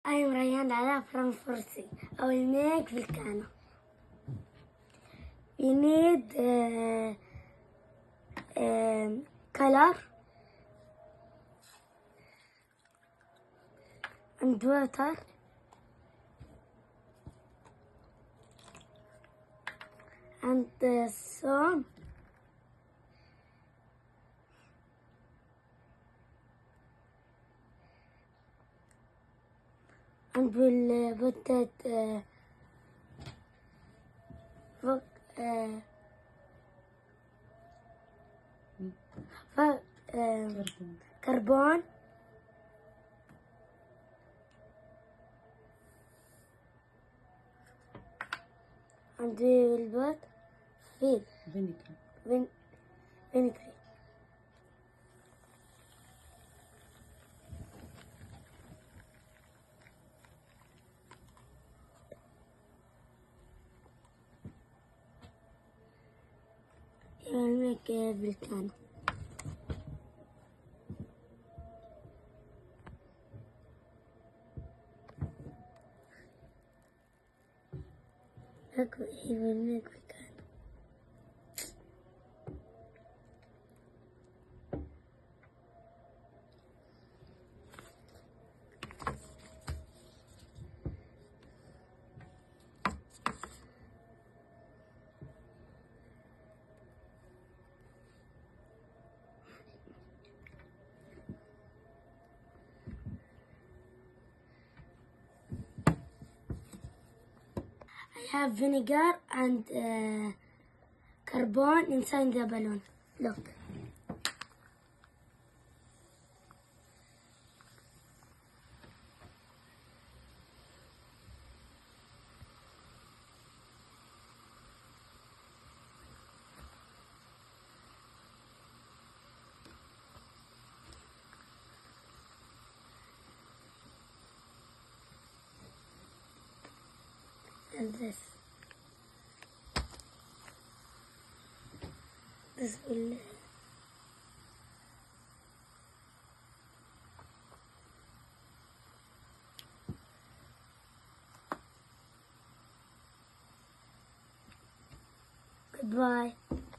I'm Rayhan Ala from Forsi. I will make volcano. We need color and water and some and we'll put it carbon and we will put vinegar. We will make a volcano. Look, he will make volcano. I have vinegar and carbon inside the balloon. Look. And this will goodbye.